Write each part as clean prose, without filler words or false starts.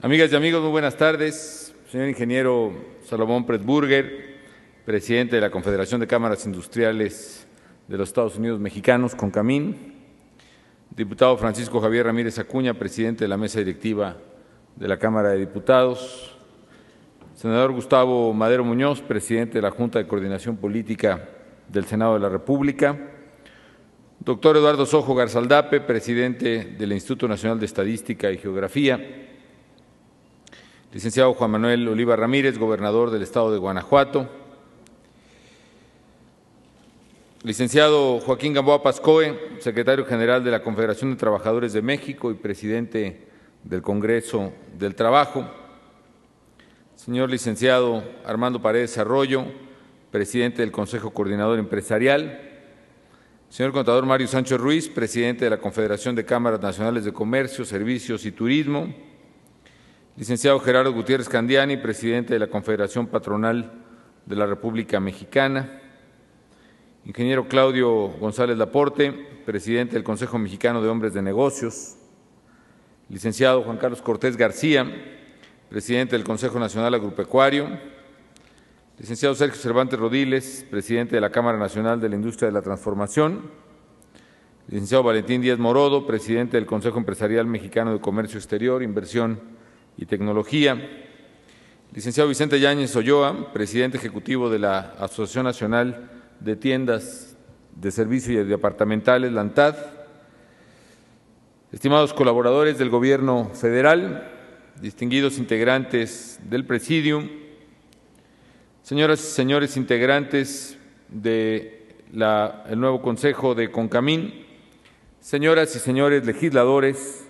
Amigas y amigos, muy buenas tardes. Señor ingeniero Salomón Pressburger, presidente de la Confederación de Cámaras Industriales de los Estados Unidos Mexicanos, CONCAMIN. Diputado Francisco Javier Ramírez Acuña, presidente de la mesa directiva de la Cámara de Diputados. Senador Gustavo Madero Muñoz, presidente de la Junta de Coordinación Política del Senado de la República. Doctor Eduardo Sojo Garzaldape, presidente del Instituto Nacional de Estadística y Geografía. Licenciado Juan Manuel Oliva Ramírez, gobernador del Estado de Guanajuato. Licenciado Joaquín Gamboa Pascoe, secretario general de la Confederación de Trabajadores de México y presidente del Congreso del Trabajo. Señor licenciado Armando Paredes Arroyo, presidente del Consejo Coordinador Empresarial. Señor contador Mario Sánchez Ruiz, presidente de la Confederación de Cámaras Nacionales de Comercio, Servicios y Turismo. Licenciado Gerardo Gutiérrez Candiani, presidente de la Confederación Patronal de la República Mexicana. Ingeniero Claudio González Laporte, presidente del Consejo Mexicano de Hombres de Negocios. Licenciado Juan Carlos Cortés García, presidente del Consejo Nacional Agropecuario. Licenciado Sergio Cervantes Rodiles, presidente de la Cámara Nacional de la Industria de la Transformación. Licenciado Valentín Díaz Morodo, presidente del Consejo Empresarial Mexicano de Comercio Exterior, Inversión y Tecnología. Licenciado Vicente Yáñez Olloa, presidente ejecutivo de la Asociación Nacional de Tiendas de Servicio y Departamentales, la ANTAD. Estimados colaboradores del Gobierno Federal, distinguidos integrantes del Presidium, señoras y señores integrantes del nuevo Consejo de CONCAMIN, señoras y señores legisladores,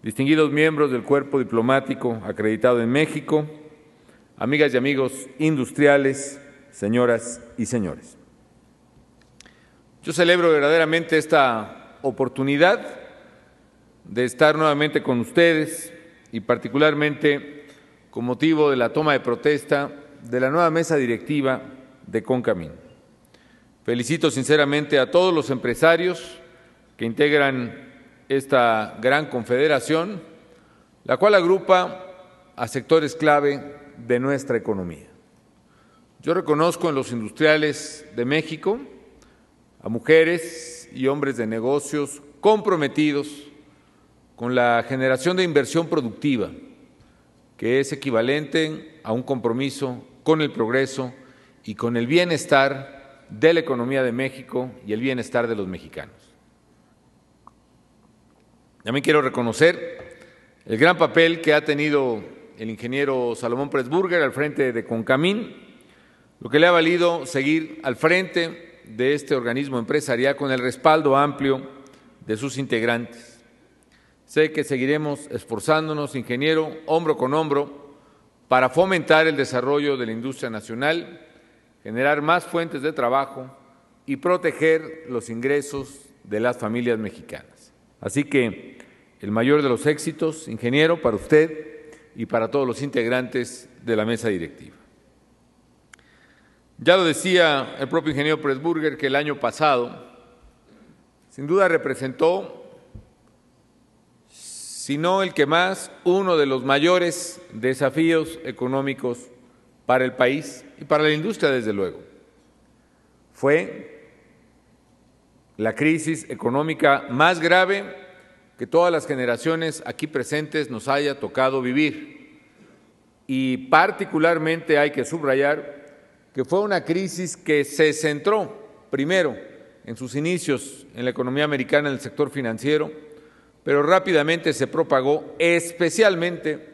distinguidos miembros del cuerpo diplomático acreditado en México, amigas y amigos industriales, señoras y señores. Yo celebro verdaderamente esta oportunidad de estar nuevamente con ustedes y particularmente con motivo de la toma de protesta de la nueva mesa directiva de CONCAMIN. Felicito sinceramente a todos los empresarios que integran esta gran confederación, la cual agrupa a sectores clave de nuestra economía. Yo reconozco en los industriales de México a mujeres y hombres de negocios comprometidos con la generación de inversión productiva, que es equivalente a un compromiso con el progreso y con el bienestar de la economía de México y el bienestar de los mexicanos. También quiero reconocer el gran papel que ha tenido el ingeniero Salomón Pressburger al frente de CONCAMIN, lo que le ha valido seguir al frente de este organismo empresarial con el respaldo amplio de sus integrantes. Sé que seguiremos esforzándonos, ingeniero, hombro con hombro, para fomentar el desarrollo de la industria nacional, generar más fuentes de trabajo y proteger los ingresos de las familias mexicanas. Así que el mayor de los éxitos, ingeniero, para usted y para todos los integrantes de la mesa directiva. Ya lo decía el propio ingeniero Pressburger que el año pasado, sin duda representó, si no el que más, uno de los mayores desafíos económicos para el país y para la industria, desde luego. Fue la crisis económica más grave que todas las generaciones aquí presentes nos haya tocado vivir. Y particularmente hay que subrayar que fue una crisis que se centró primero en sus inicios en la economía americana, en el sector financiero, pero rápidamente se propagó especialmente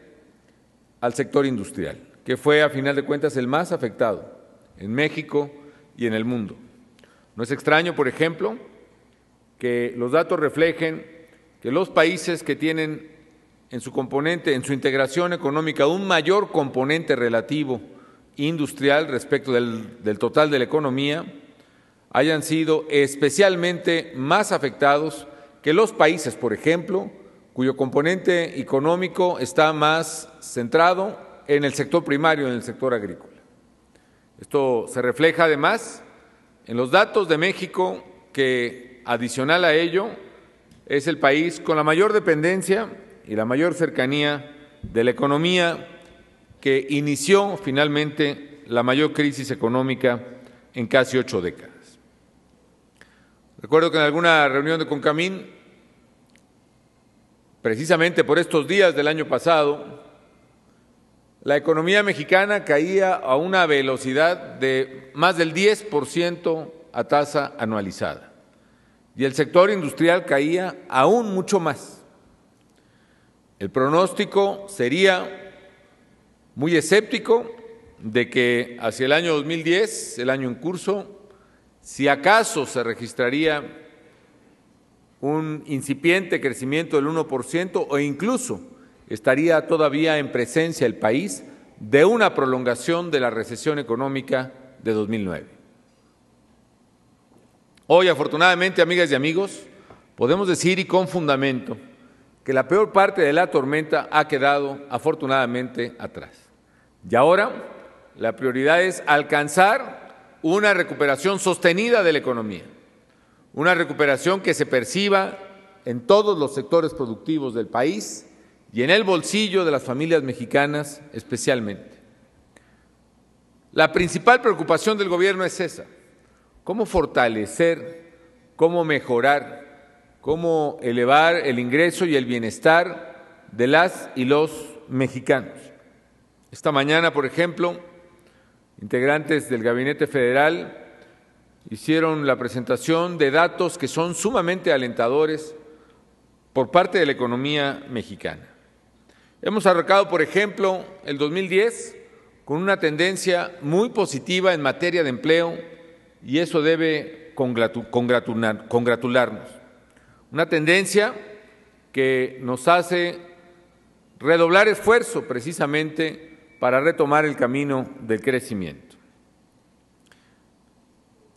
al sector industrial, que fue a final de cuentas el más afectado en México y en el mundo. No es extraño, por ejemplo, que los datos reflejen que los países que tienen en su componente, en su integración económica, un mayor componente relativo industrial respecto del total de la economía, hayan sido especialmente más afectados que los países, por ejemplo, cuyo componente económico está más centrado en el sector primario, en el sector agrícola. Esto se refleja además en los datos de México, que adicional a ello es el país con la mayor dependencia y la mayor cercanía de la economía que inició finalmente la mayor crisis económica en casi 8 décadas. Recuerdo que en alguna reunión de Concamín, precisamente por estos días del año pasado, la economía mexicana caía a una velocidad de más del 10% a tasa anualizada y el sector industrial caía aún mucho más. El pronóstico sería muy escéptico de que hacia el año 2010, el año en curso, si acaso se registraría un incipiente crecimiento del 1% o incluso estaría todavía en presencia el país de una prolongación de la recesión económica de 2009. Hoy, afortunadamente, amigas y amigos, podemos decir y con fundamento que la peor parte de la tormenta ha quedado afortunadamente atrás. Y ahora la prioridad es alcanzar una recuperación sostenida de la economía, una recuperación que se perciba en todos los sectores productivos del país y en el bolsillo de las familias mexicanas especialmente. La principal preocupación del gobierno es esa: cómo fortalecer, cómo mejorar, cómo elevar el ingreso y el bienestar de las y los mexicanos. Esta mañana, por ejemplo, integrantes del Gabinete Federal hicieron la presentación de datos que son sumamente alentadores por parte de la economía mexicana. Hemos arrancado, por ejemplo, el 2010 con una tendencia muy positiva en materia de empleo y eso debe congratularnos. Una tendencia que nos hace redoblar esfuerzo precisamente para retomar el camino del crecimiento.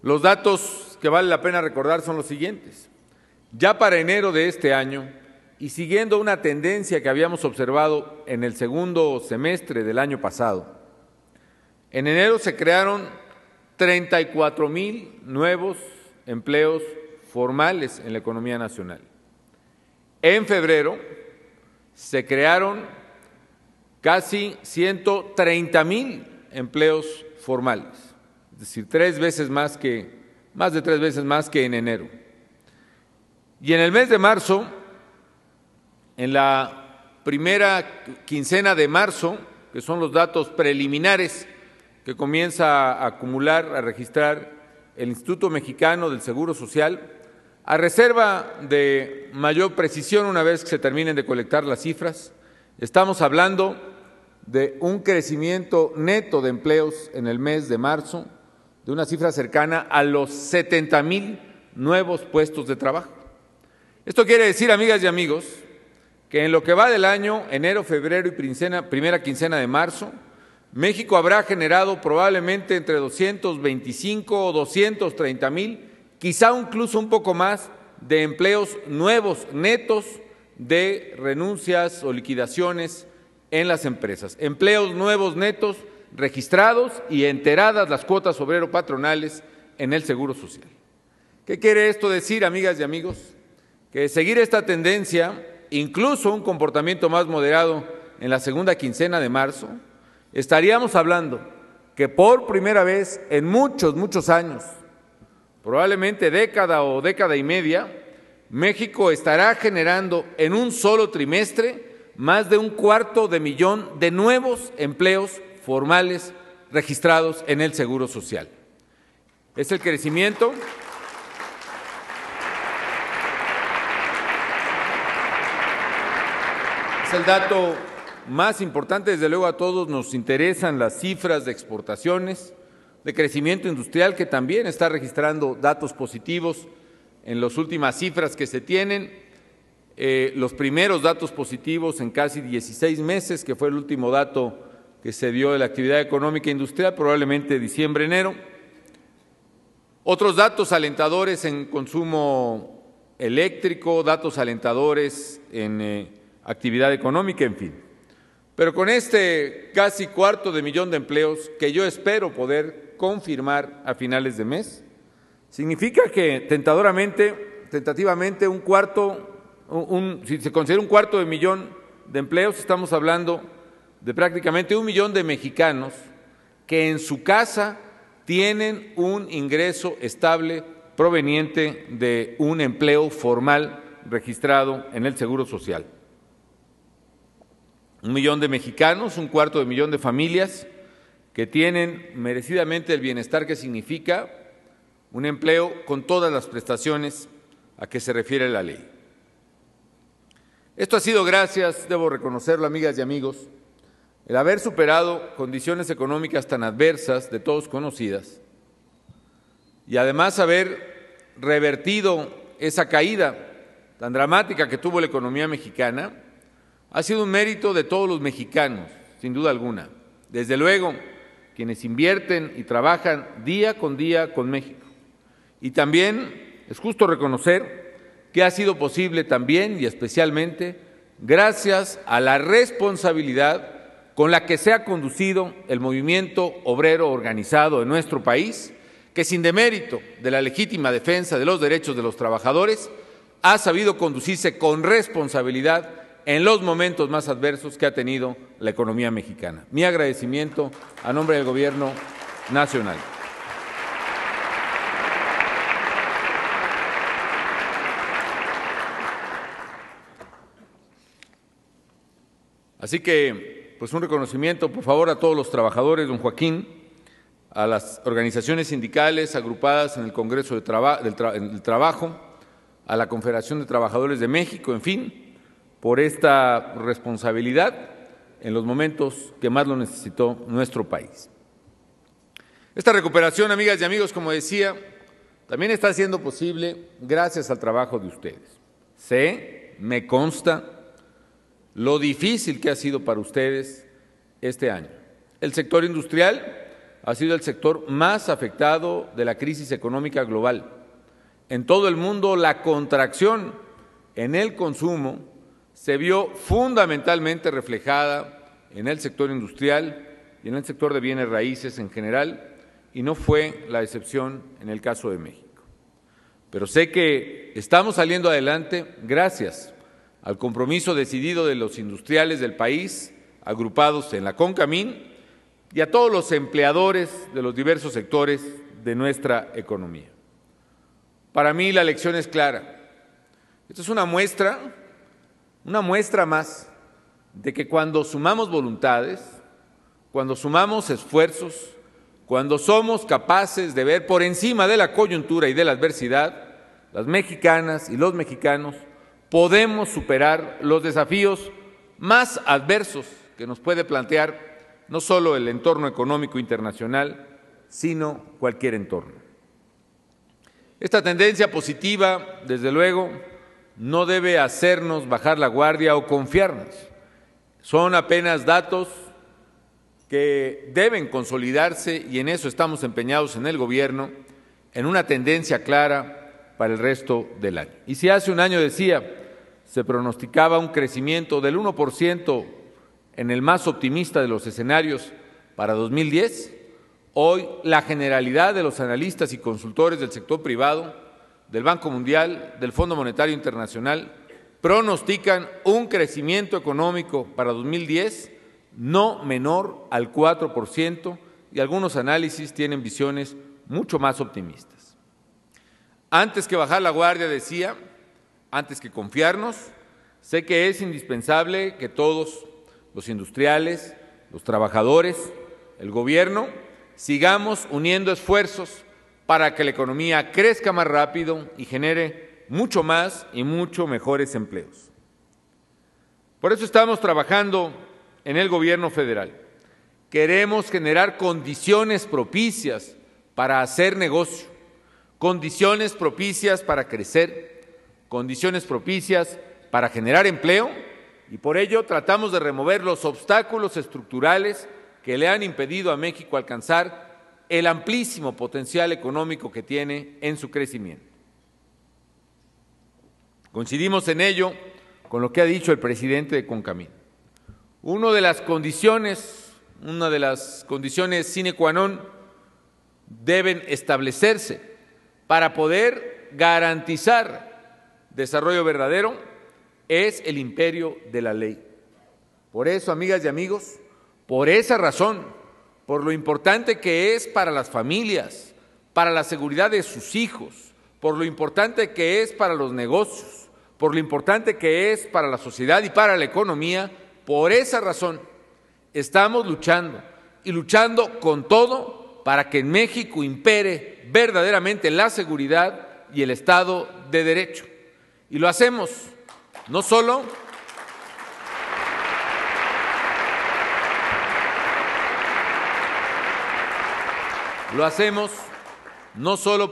Los datos que vale la pena recordar son los siguientes. Ya para enero de este año, y siguiendo una tendencia que habíamos observado en el segundo semestre del año pasado, en enero se crearon 34,000 nuevos empleos formales en la economía nacional. En febrero se crearon casi 130,000 empleos formales, es decir, más de 3 veces más que en enero. Y en el mes de marzo, en la primera quincena de marzo, que son los datos preliminares que comienza a acumular, a registrar el Instituto Mexicano del Seguro Social, a reserva de mayor precisión una vez que se terminen de colectar las cifras, estamos hablando de un crecimiento neto de empleos en el mes de marzo, de una cifra cercana a los 70,000 nuevos puestos de trabajo. Esto quiere decir, amigas y amigos, que en lo que va del año, enero, febrero y primera quincena de marzo, México habrá generado probablemente entre 225 o 230,000, quizá incluso un poco más, de empleos nuevos, netos, de renuncias o liquidaciones en las empresas. Empleos nuevos netos registrados y enteradas las cuotas obrero-patronales en el Seguro Social. ¿Qué quiere esto decir, amigas y amigos? Que de seguir esta tendencia, incluso un comportamiento más moderado en la segunda quincena de marzo, estaríamos hablando que por primera vez en muchos años, probablemente década o década y media, México estará generando en un solo trimestre más de 250,000 de nuevos empleos formales registrados en el Seguro Social. Es el crecimiento es el dato más importante. Desde luego a todos nos interesan las cifras de exportaciones, de crecimiento industrial, que también está registrando datos positivos en las últimas cifras que se tienen, los primeros datos positivos en casi 16 meses, que fue el último dato que se dio de la actividad económica e industrial, probablemente diciembre-enero. Otros datos alentadores en consumo eléctrico, datos alentadores en actividad económica, en fin. Pero con este casi 250,000 de empleos que yo espero poder confirmar a finales de mes, significa que tentativamente si se considera 250,000 de empleos, estamos hablando de prácticamente 1 millón de mexicanos que en su casa tienen un ingreso estable proveniente de un empleo formal registrado en el Seguro Social. 1 millón de mexicanos, 1/4 de millón de familias que tienen merecidamente el bienestar que significa un empleo con todas las prestaciones a que se refiere la ley. Esto ha sido gracias, debo reconocerlo, amigas y amigos, el haber superado condiciones económicas tan adversas de todos conocidas y además haber revertido esa caída tan dramática que tuvo la economía mexicana, ha sido un mérito de todos los mexicanos, sin duda alguna. Desde luego, quienes invierten y trabajan día con México. Y también es justo reconocer que ha sido posible también y especialmente gracias a la responsabilidad con la que se ha conducido el movimiento obrero organizado en nuestro país, que sin demérito de la legítima defensa de los derechos de los trabajadores, ha sabido conducirse con responsabilidad en los momentos más adversos que ha tenido la economía mexicana. Mi agradecimiento a nombre del Gobierno nacional. Así que, pues un reconocimiento, por favor, a todos los trabajadores, don Joaquín, a las organizaciones sindicales agrupadas en el Congreso del Trabajo, a la Confederación de Trabajadores de México, en fin, por esta responsabilidad en los momentos que más lo necesitó nuestro país. Esta recuperación, amigas y amigos, como decía, también está siendo posible gracias al trabajo de ustedes. Sé, me consta, lo difícil que ha sido para ustedes este año. El sector industrial ha sido el sector más afectado de la crisis económica global. En todo el mundo, la contracción en el consumo se vio fundamentalmente reflejada en el sector industrial y en el sector de bienes raíces en general, y no fue la excepción en el caso de México. Pero sé que estamos saliendo adelante gracias al compromiso decidido de los industriales del país, agrupados en la CONCAMIN, y a todos los empleadores de los diversos sectores de nuestra economía. Para mí la lección es clara. Esta es una muestra más de que cuando sumamos voluntades, cuando sumamos esfuerzos, cuando somos capaces de ver por encima de la coyuntura y de la adversidad, las mexicanas y los mexicanos podemos superar los desafíos más adversos que nos puede plantear no solo el entorno económico internacional, sino cualquier entorno. Esta tendencia positiva, desde luego, no debe hacernos bajar la guardia o confiarnos. Son apenas datos que deben consolidarse y en eso estamos empeñados en el Gobierno, en una tendencia clara para el resto del año. Y si hace un año decía, se pronosticaba un crecimiento del 1% en el más optimista de los escenarios para 2010, hoy la generalidad de los analistas y consultores del sector privado, del Banco Mundial, del Fondo Monetario Internacional, pronostican un crecimiento económico para 2010 no menor al 4% y algunos análisis tienen visiones mucho más optimistas. Antes que bajar la guardia, decía, antes que confiarnos, sé que es indispensable que todos, los industriales, los trabajadores, el Gobierno, sigamos uniendo esfuerzos para que la economía crezca más rápido y genere mucho más y mucho mejores empleos. Por eso estamos trabajando en el Gobierno federal. Queremos generar condiciones propicias para hacer negocio, condiciones propicias para crecer, condiciones propicias para generar empleo, y por ello tratamos de remover los obstáculos estructurales que le han impedido a México alcanzar el amplísimo potencial económico que tiene en su crecimiento. Coincidimos en ello con lo que ha dicho el presidente de CONCAMIN. Una de las condiciones sine qua non deben establecerse para poder garantizar desarrollo verdadero es el imperio de la ley. Por eso, amigas y amigos, por esa razón, por lo importante que es para las familias, para la seguridad de sus hijos, por lo importante que es para los negocios, por lo importante que es para la sociedad y para la economía, por esa razón estamos luchando y luchando con todo para que en México impere verdaderamente la seguridad y el Estado de Derecho. Y lo hacemos no solo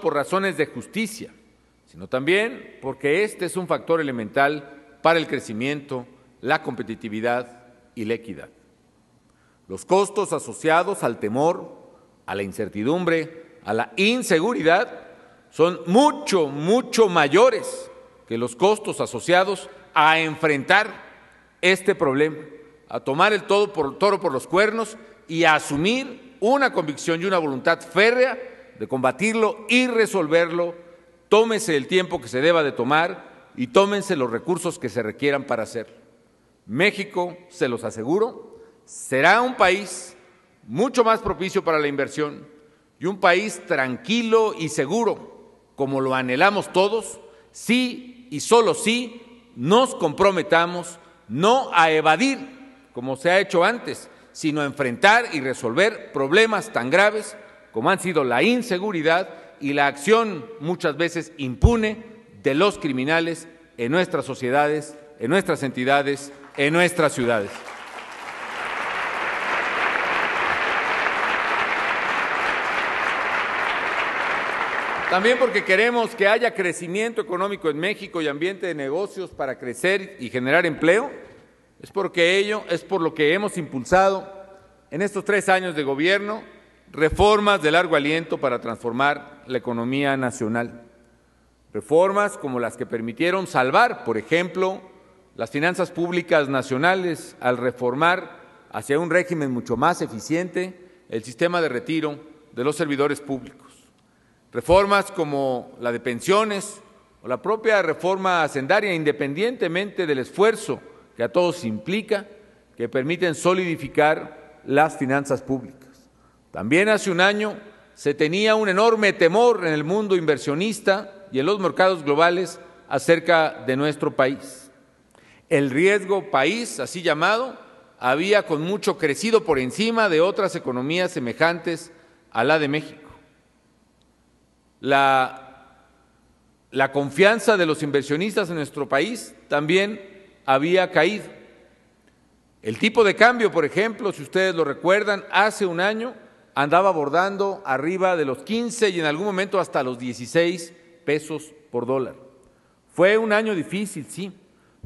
por razones de justicia, sino también porque este es un factor elemental para el crecimiento, la competitividad y la equidad. Los costos asociados al temor, a la incertidumbre, a la inseguridad son mucho mayores que los costos asociados a enfrentar este problema, a tomar el toro por los cuernos y a asumir una convicción y una voluntad férrea de combatirlo y resolverlo. Tómese el tiempo que se deba de tomar y tómense los recursos que se requieran para hacerlo. México, se los aseguro, será un país mucho más propicio para la inversión y un país tranquilo y seguro, como lo anhelamos todos, sí y solo sí nos comprometamos no a evadir, como se ha hecho antes, sino a enfrentar y resolver problemas tan graves como han sido la inseguridad y la acción muchas veces impune de los criminales en nuestras sociedades, en nuestras entidades, en nuestras ciudades. También porque queremos que haya crecimiento económico en México y ambiente de negocios para crecer y generar empleo, es por lo que hemos impulsado en estos 3 años de gobierno reformas de largo aliento para transformar la economía nacional. Reformas como las que permitieron salvar, por ejemplo, las finanzas públicas nacionales al reformar hacia un régimen mucho más eficiente el sistema de retiro de los servidores públicos. Reformas como la de pensiones o la propia reforma hacendaria, independientemente del esfuerzo que a todos implica, que permiten solidificar las finanzas públicas. También hace un año se tenía un enorme temor en el mundo inversionista y en los mercados globales acerca de nuestro país. El riesgo país, así llamado, había con mucho crecido por encima de otras economías semejantes a la de México. La confianza de los inversionistas en nuestro país también había caído. El tipo de cambio, por ejemplo, si ustedes lo recuerdan, hace un año andaba bordando arriba de los 15 y en algún momento hasta los 16 pesos por dólar. Fue un año difícil, sí,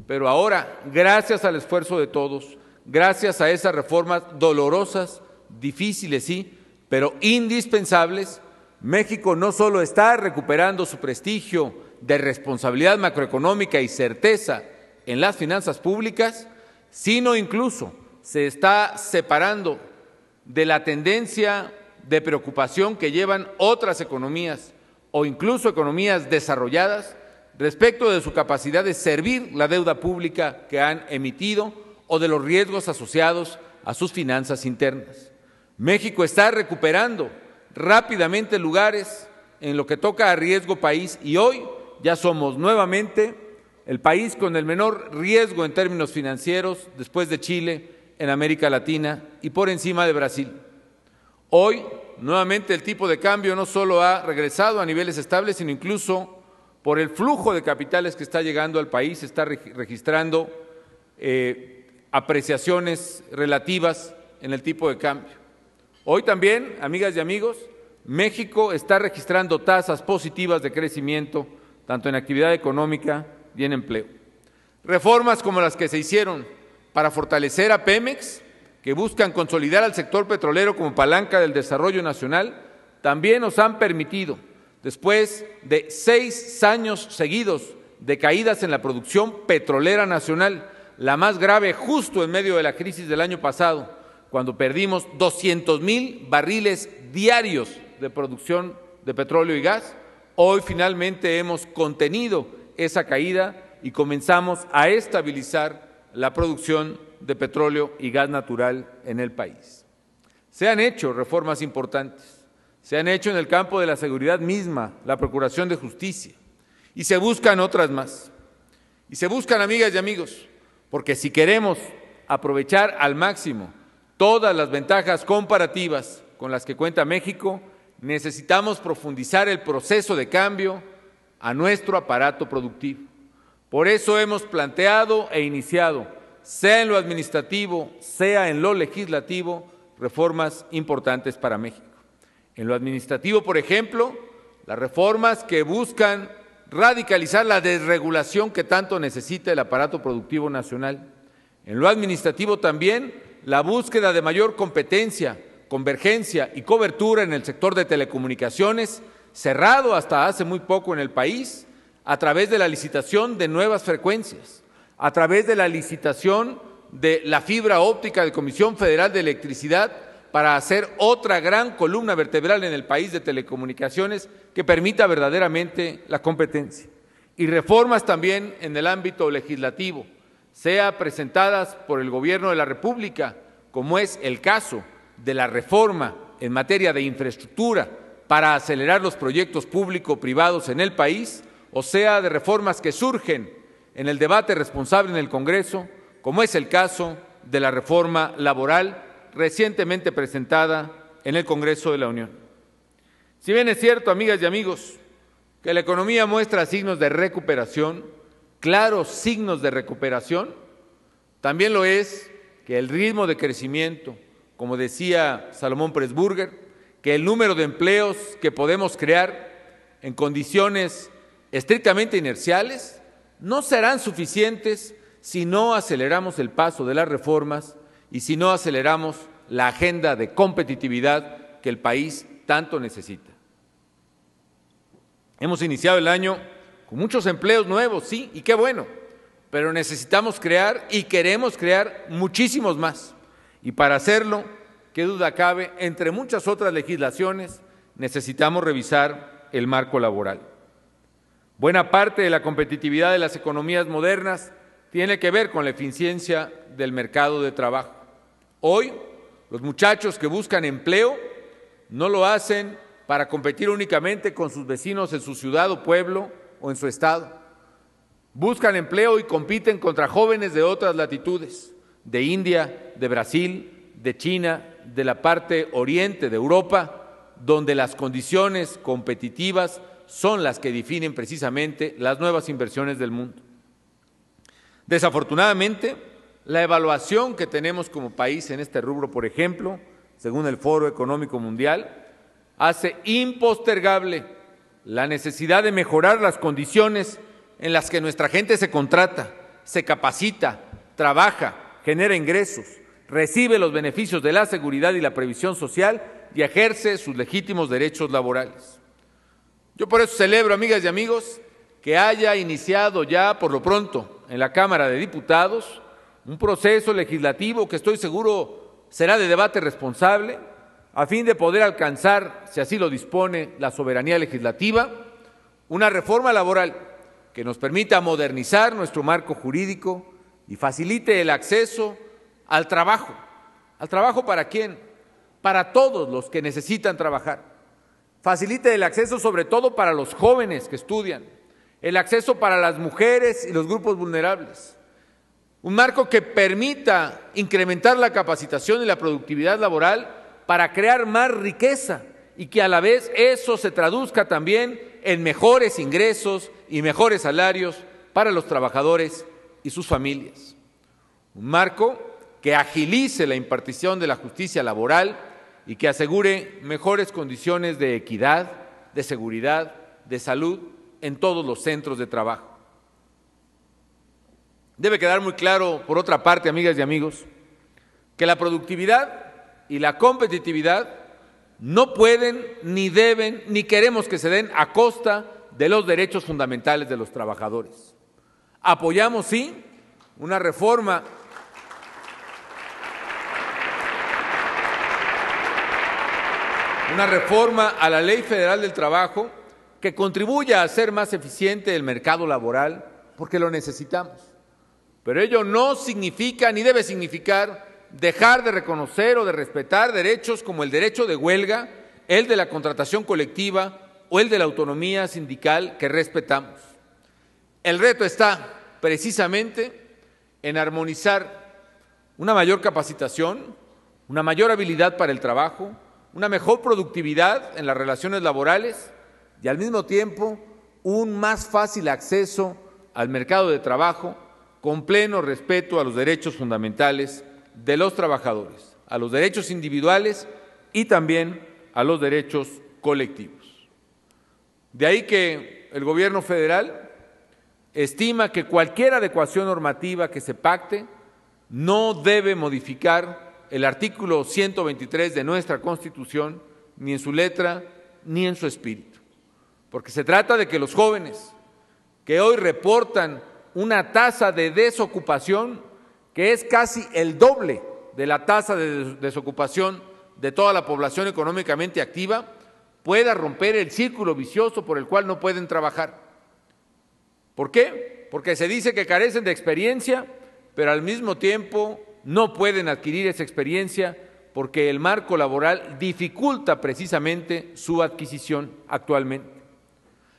pero ahora, gracias al esfuerzo de todos, gracias a esas reformas dolorosas, difíciles, sí, pero indispensables, México no solo está recuperando su prestigio de responsabilidad macroeconómica y certeza en las finanzas públicas, sino incluso se está separando de la tendencia de preocupación que llevan otras economías o incluso economías desarrolladas respecto de su capacidad de servir la deuda pública que han emitido o de los riesgos asociados a sus finanzas internas. México está recuperando rápidamente lugares en lo que toca a riesgo país y hoy ya somos nuevamente el país con el menor riesgo en términos financieros después de Chile en América Latina y por encima de Brasil. Hoy, nuevamente, el tipo de cambio no solo ha regresado a niveles estables, sino incluso por el flujo de capitales que está llegando al país, está registrando apreciaciones relativas en el tipo de cambio. Hoy también, amigas y amigos, México está registrando tasas positivas de crecimiento, tanto en actividad económica y en empleo. Reformas como las que se hicieron para fortalecer a Pemex, que buscan consolidar al sector petrolero como palanca del desarrollo nacional, también nos han permitido, después de 6 años seguidos de caídas en la producción petrolera nacional, la más grave justo en medio de la crisis del año pasado, cuando perdimos 200,000 barriles diarios de producción de petróleo y gas, hoy finalmente hemos contenido esa caída y comenzamos a estabilizar la producción de petróleo y gas natural en el país. Se han hecho reformas importantes, se han hecho en el campo de la seguridad misma, la procuración de justicia, y se buscan otras más. Y se buscan, amigas y amigos, porque si queremos aprovechar al máximo todas las ventajas comparativas con las que cuenta México, necesitamos profundizar el proceso de cambio a nuestro aparato productivo. Por eso hemos planteado e iniciado, sea en lo administrativo, sea en lo legislativo, reformas importantes para México. En lo administrativo, por ejemplo, las reformas que buscan radicalizar la desregulación que tanto necesita el aparato productivo nacional. En lo administrativo también, la búsqueda de mayor competencia, convergencia y cobertura en el sector de telecomunicaciones, cerrado hasta hace muy poco en el país, a través de la licitación de nuevas frecuencias, a través de la licitación de la fibra óptica de Comisión Federal de Electricidad, para hacer otra gran columna vertebral en el país de telecomunicaciones que permita verdaderamente la competencia. Y reformas también en el ámbito legislativo, sea presentadas por el Gobierno de la República, como es el caso de la reforma en materia de infraestructura para acelerar los proyectos público-privados en el país, o sea, de reformas que surgen en el debate responsable en el Congreso, como es el caso de la reforma laboral recientemente presentada en el Congreso de la Unión. Si bien es cierto, amigas y amigos, que la economía muestra signos de recuperación, claros signos de recuperación, también lo es que el ritmo de crecimiento, como decía Salomón Presburger, que el número de empleos que podemos crear en condiciones estrictamente inerciales no serán suficientes si no aceleramos el paso de las reformas y si no aceleramos la agenda de competitividad que el país tanto necesita. Hemos iniciado el año con muchos empleos nuevos, sí, y qué bueno, pero necesitamos crear y queremos crear muchísimos más. Y para hacerlo, qué duda cabe, entre muchas otras legislaciones, necesitamos revisar el marco laboral. Buena parte de la competitividad de las economías modernas tiene que ver con la eficiencia del mercado de trabajo. Hoy, los muchachos que buscan empleo no lo hacen para competir únicamente con sus vecinos en su ciudad o pueblo o en su estado. Buscan empleo y compiten contra jóvenes de otras latitudes, de India, de Brasil, de China, de la parte oriente de Europa, donde las condiciones competitivas son las que definen precisamente las nuevas inversiones del mundo. Desafortunadamente, la evaluación que tenemos como país en este rubro, por ejemplo, según el Foro Económico Mundial, hace impostergable la necesidad de mejorar las condiciones en las que nuestra gente se contrata, se capacita, trabaja, genera ingresos, recibe los beneficios de la seguridad y la previsión social y ejerce sus legítimos derechos laborales. Yo por eso celebro, amigas y amigos, que haya iniciado ya por lo pronto en la Cámara de Diputados un proceso legislativo que estoy seguro será de debate responsable a fin de poder alcanzar, si así lo dispone la soberanía legislativa, una reforma laboral que nos permita modernizar nuestro marco jurídico y facilite el acceso al trabajo. ¿Al trabajo para quién? Para todos los que necesitan trabajar. Facilite el acceso sobre todo para los jóvenes que estudian, el acceso para las mujeres y los grupos vulnerables. Un marco que permita incrementar la capacitación y la productividad laboral para crear más riqueza y que a la vez eso se traduzca también en mejores ingresos y mejores salarios para los trabajadores y sus familias. Un marco que agilice la impartición de la justicia laboral y que asegure mejores condiciones de equidad, de seguridad, de salud en todos los centros de trabajo. Debe quedar muy claro, por otra parte, amigas y amigos, que la productividad y la competitividad no pueden, ni deben, ni queremos que se den a costa de los derechos fundamentales de los trabajadores. Apoyamos, sí, una reforma a la Ley Federal del Trabajo que contribuya a hacer más eficiente el mercado laboral, porque lo necesitamos. pero ello no significa ni debe significar dejar de reconocer o de respetar derechos como el derecho de huelga, el de la contratación colectiva o el de la autonomía sindical que respetamos. El reto está precisamente en armonizar una mayor capacitación, una mayor habilidad para el trabajo, una mejor productividad en las relaciones laborales y al mismo tiempo un más fácil acceso al mercado de trabajo con pleno respeto a los derechos fundamentales de los trabajadores, a los derechos individuales y también a los derechos colectivos. De ahí que el Gobierno federal estima que cualquier adecuación normativa que se pacte no debe modificar el artículo 123 de nuestra Constitución, ni en su letra ni en su espíritu, porque se trata de que los jóvenes que hoy reportan una tasa de desocupación que es casi el doble de la tasa de desocupación de toda la población económicamente activa, pueda romper el círculo vicioso por el cual no pueden trabajar. ¿Por qué? Porque se dice que carecen de experiencia, pero al mismo tiempo no pueden adquirir esa experiencia porque el marco laboral dificulta precisamente su adquisición actualmente.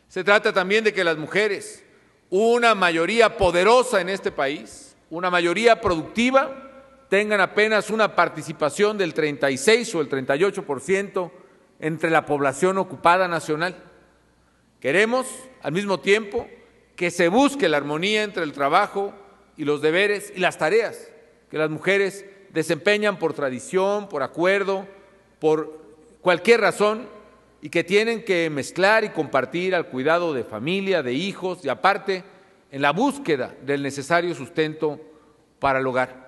Se trata también de que las mujeres, una mayoría poderosa en este país, una mayoría productiva, tengan apenas una participación del 36 o el 38% entre la población ocupada nacional. Queremos, al mismo tiempo, que se busque la armonía entre el trabajo y los deberes y las tareas que las mujeres desempeñan por tradición, por acuerdo, por cualquier razón, y que tienen que mezclar y compartir al cuidado de familia, de hijos y aparte en la búsqueda del necesario sustento para el hogar.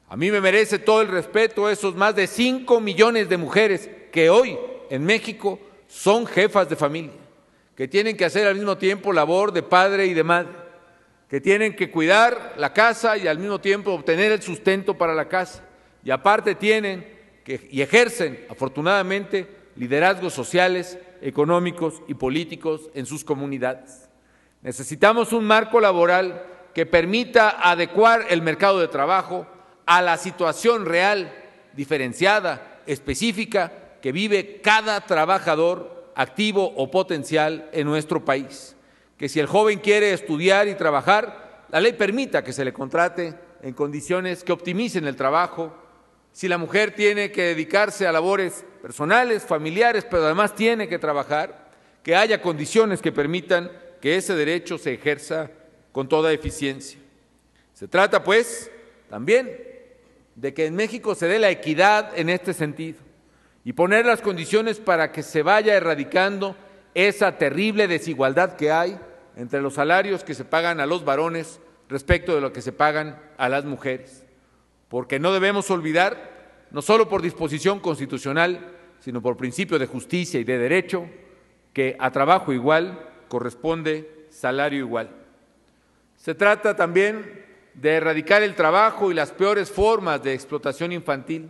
A mí me merece todo el respeto esos más de 5 millones de mujeres que hoy en México son jefas de familia, que tienen que hacer al mismo tiempo labor de padre y de madre, que tienen que cuidar la casa y al mismo tiempo obtener el sustento para la casa, y aparte tienen que, y ejercen afortunadamente liderazgos sociales, económicos y políticos en sus comunidades. Necesitamos un marco laboral que permita adecuar el mercado de trabajo a la situación real, diferenciada, específica, que vive cada trabajador activo o potencial en nuestro país. Que si el joven quiere estudiar y trabajar, la ley permita que se le contrate en condiciones que optimicen el trabajo. Si la mujer tiene que dedicarse a labores personales, familiares, pero además tiene que trabajar, que haya condiciones que permitan que ese derecho se ejerza con toda eficiencia. Se trata, pues, también de que en México se dé la equidad en este sentido y poner las condiciones para que se vaya erradicando esa terrible desigualdad que hay entre los salarios que se pagan a los varones respecto de lo que se pagan a las mujeres. Porque no debemos olvidar, no solo por disposición constitucional, sino por principio de justicia y de derecho, que a trabajo igual corresponde salario igual. Se trata también de erradicar el trabajo y las peores formas de explotación infantil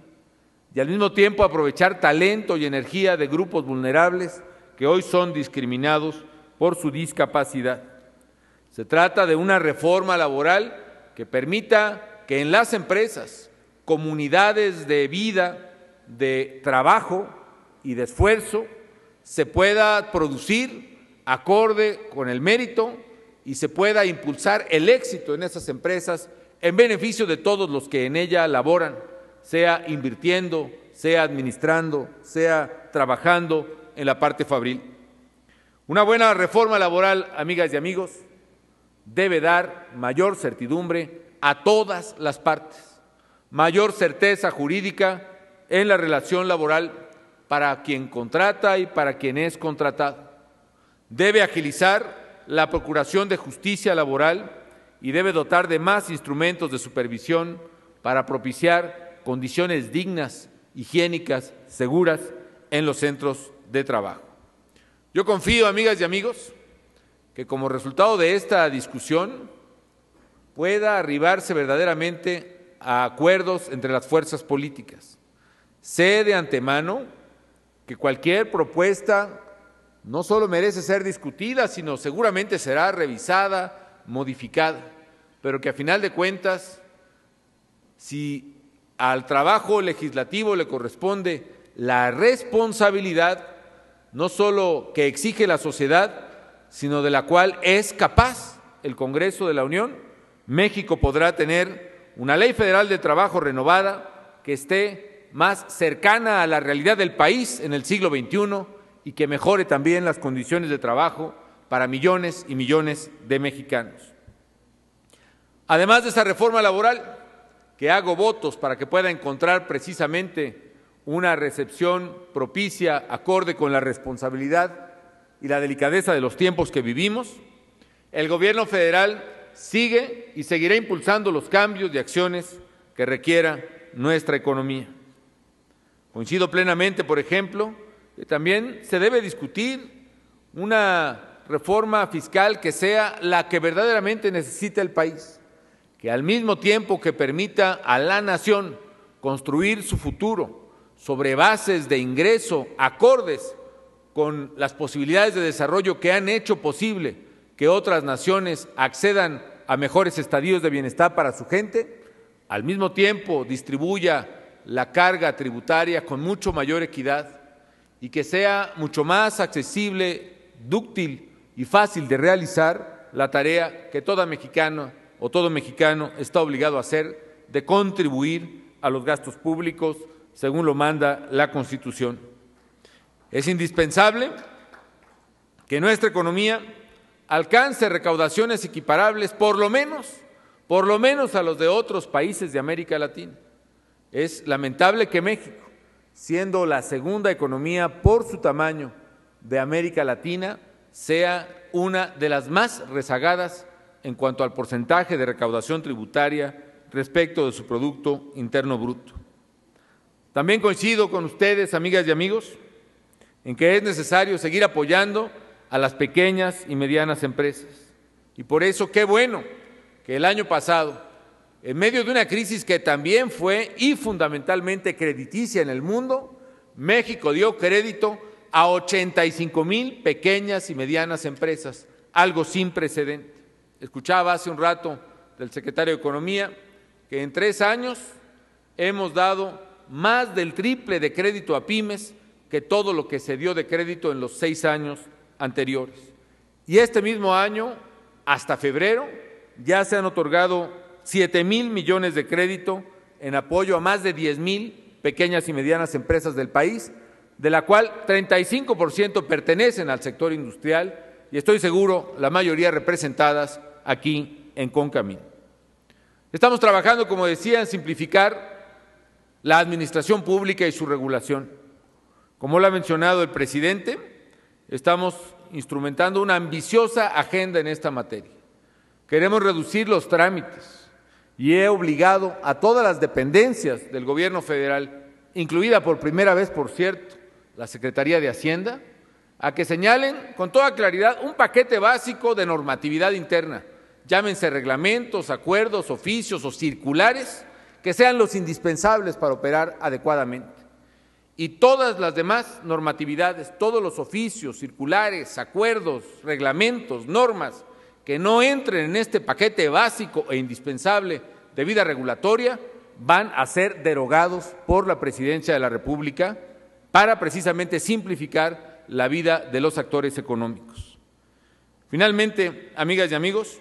y al mismo tiempo aprovechar talento y energía de grupos vulnerables que hoy son discriminados por su discapacidad. Se trata de una reforma laboral que permita que en las empresas, comunidades de vida, de trabajo y de esfuerzo, se pueda producir acorde con el mérito y se pueda impulsar el éxito en esas empresas en beneficio de todos los que en ella laboran, sea invirtiendo, sea administrando, sea trabajando en la parte fabril. Una buena reforma laboral, amigas y amigos, debe dar mayor certidumbre a todas las partes, mayor certeza jurídica en la relación laboral para quien contrata y para quien es contratado. Debe agilizar la procuración de justicia laboral y debe dotar de más instrumentos de supervisión para propiciar condiciones dignas, higiénicas, seguras en los centros de trabajo. Yo confío, amigas y amigos, que como resultado de esta discusión pueda arribarse verdaderamente a acuerdos entre las fuerzas políticas. Sé de antemano que cualquier propuesta no solo merece ser discutida, sino seguramente será revisada, modificada, pero que a final de cuentas, si al trabajo legislativo le corresponde la responsabilidad, no solo que exige la sociedad, sino de la cual es capaz el Congreso de la Unión, México podrá tener una ley federal de trabajo renovada que esté más cercana a la realidad del país en el siglo XXI y que mejore también las condiciones de trabajo para millones y millones de mexicanos. Además de esa reforma laboral, que hago votos para que pueda encontrar precisamente una recepción propicia, acorde con la responsabilidad y la delicadeza de los tiempos que vivimos, el Gobierno federal sigue y seguirá impulsando los cambios y acciones que requiera nuestra economía. Coincido plenamente, por ejemplo, que también se debe discutir una reforma fiscal que sea la que verdaderamente necesita el país, que al mismo tiempo que permita a la nación construir su futuro sobre bases de ingreso acordes con las posibilidades de desarrollo que han hecho posible que otras naciones accedan a mejores estadios de bienestar para su gente, al mismo tiempo distribuya la carga tributaria con mucho mayor equidad y que sea mucho más accesible, dúctil y fácil de realizar la tarea que toda mexicana o todo mexicano está obligado a hacer de contribuir a los gastos públicos según lo manda la Constitución. Es indispensable que nuestra economía alcance recaudaciones equiparables por lo menos a los de otros países de América Latina. Es lamentable que México, siendo la segunda economía por su tamaño de América Latina, sea una de las más rezagadas en cuanto al porcentaje de recaudación tributaria respecto de su Producto Interno Bruto. También coincido con ustedes, amigas y amigos, en que es necesario seguir apoyando a las pequeñas y medianas empresas. Y por eso, qué bueno que el año pasado, en medio de una crisis que también fue y fundamentalmente crediticia en el mundo, México dio crédito a 85,000 pequeñas y medianas empresas, algo sin precedente. Escuchaba hace un rato del secretario de Economía que en 3 años hemos dado más del triple de crédito a pymes que todo lo que se dio de crédito en los 6 años anteriores. Y este mismo año, hasta febrero, ya se han otorgado 7,000 millones de crédito en apoyo a más de 10,000 pequeñas y medianas empresas del país, de la cual 35% pertenecen al sector industrial y estoy seguro la mayoría representadas aquí en Concamín. Estamos trabajando, como decía, en simplificar la administración pública y su regulación. Como lo ha mencionado el presidente, estamos instrumentando una ambiciosa agenda en esta materia. Queremos reducir los trámites y he obligado a todas las dependencias del Gobierno federal, incluida por primera vez, por cierto, la Secretaría de Hacienda, a que señalen con toda claridad un paquete básico de normatividad interna, llámense reglamentos, acuerdos, oficios o circulares, que sean los indispensables para operar adecuadamente. Y todas las demás normatividades, todos los oficios, circulares, acuerdos, reglamentos, normas que no entren en este paquete básico e indispensable de vida regulatoria, van a ser derogados por la Presidencia de la República para precisamente simplificar la vida de los actores económicos. Finalmente, amigas y amigos,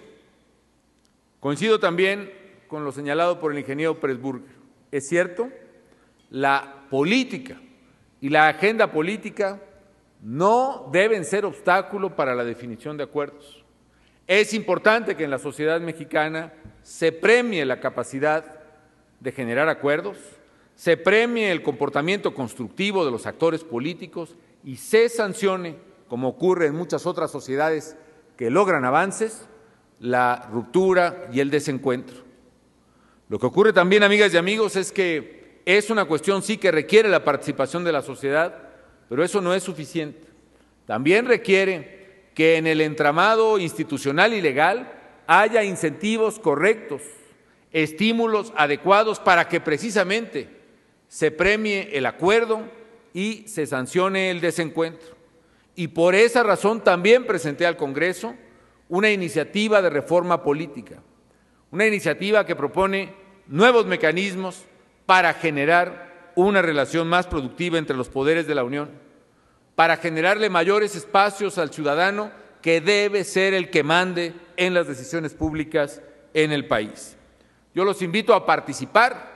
coincido también con lo señalado por el ingeniero Pérez Burger. Es cierto, la política y la agenda política no deben ser obstáculo para la definición de acuerdos. Es importante que en la sociedad mexicana se premie la capacidad de generar acuerdos, se premie el comportamiento constructivo de los actores políticos y se sancione, como ocurre en muchas otras sociedades que logran avances, la ruptura y el desencuentro. Lo que ocurre también, amigas y amigos, es que es una cuestión sí que requiere la participación de la sociedad, pero eso no es suficiente. También requiere que en el entramado institucional y legal haya incentivos correctos, estímulos adecuados para que precisamente se premie el acuerdo y se sancione el desencuentro. Y por esa razón también presenté al Congreso una iniciativa de reforma política, Una iniciativa que propone nuevos mecanismos para generar una relación más productiva entre los poderes de la Unión, para generarle mayores espacios al ciudadano que debe ser el que mande en las decisiones públicas en el país. Yo los invito a participar,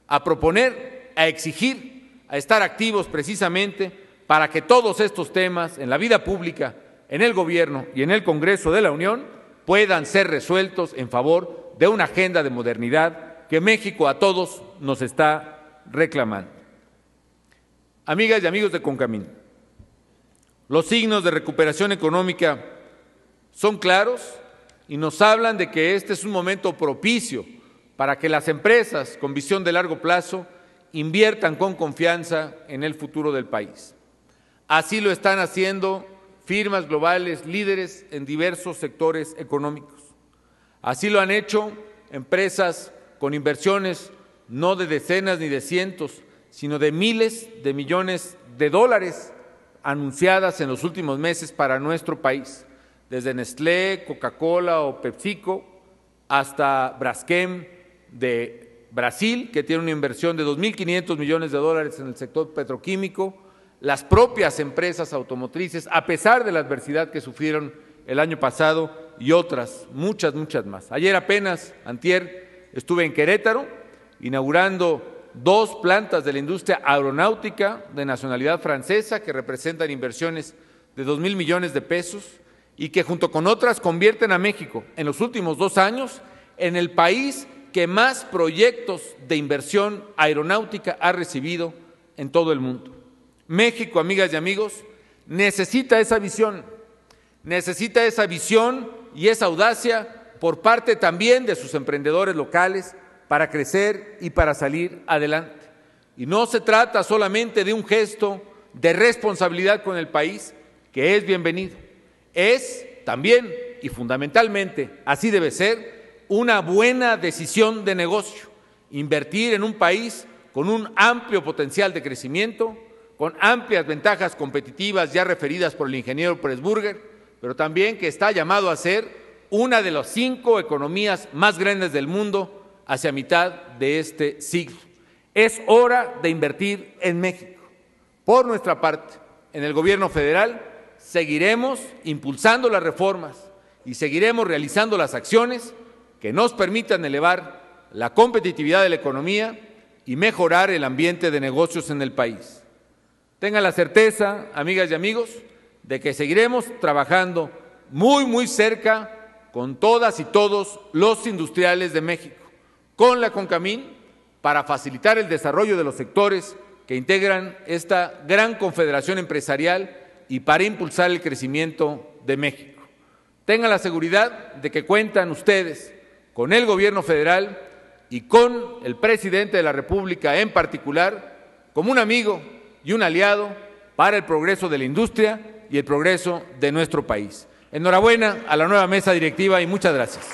a proponer, a exigir, a estar activos precisamente para que todos estos temas en la vida pública, en el Gobierno y en el Congreso de la Unión puedan ser resueltos en favor de una agenda de modernidad que México a todos nos está reclamando. Amigas y amigos de Concamín, los signos de recuperación económica son claros y nos hablan de que este es un momento propicio para que las empresas con visión de largo plazo inviertan con confianza en el futuro del país. Así lo están haciendo firmas globales líderes en diversos sectores económicos. Así lo han hecho empresas con inversiones no de decenas ni de cientos, sino de miles de millones de dólares anunciadas en los últimos meses para nuestro país, desde Nestlé, Coca-Cola o PepsiCo, hasta Braskem de Brasil, que tiene una inversión de 2.500 millones de dólares en el sector petroquímico, las propias empresas automotrices, a pesar de la adversidad que sufrieron el año pasado, y otras, muchas más. Ayer apenas, antier, estuve en Querétaro, inaugurando 2 plantas de la industria aeronáutica de nacionalidad francesa que representan inversiones de 2.000 millones de pesos y que junto con otras convierten a México en los últimos 2 años en el país que más proyectos de inversión aeronáutica ha recibido en todo el mundo. México, amigas y amigos, necesita esa visión y esa audacia por parte también de sus emprendedores locales para crecer y para salir adelante. Y no se trata solamente de un gesto de responsabilidad con el país, que es bienvenido. Es también y fundamentalmente, así debe ser, una buena decisión de negocio, invertir en un país con un amplio potencial de crecimiento, con amplias ventajas competitivas ya referidas por el ingeniero Pressburger, pero también que está llamado a ser una de las 5 economías más grandes del mundo hacia mitad de este siglo. Es hora de invertir en México. Por nuestra parte, en el Gobierno federal seguiremos impulsando las reformas y seguiremos realizando las acciones que nos permitan elevar la competitividad de la economía y mejorar el ambiente de negocios en el país. Tengan la certeza, amigas y amigos, de que seguiremos trabajando muy cerca con todas y todos los industriales de México, con la Concamín, para facilitar el desarrollo de los sectores que integran esta gran confederación empresarial y para impulsar el crecimiento de México. Tengan la seguridad de que cuentan ustedes con el Gobierno federal y con el presidente de la República en particular como un amigo y un aliado para el progreso de la industria y el progreso de nuestro país. Enhorabuena a la nueva mesa directiva y muchas gracias.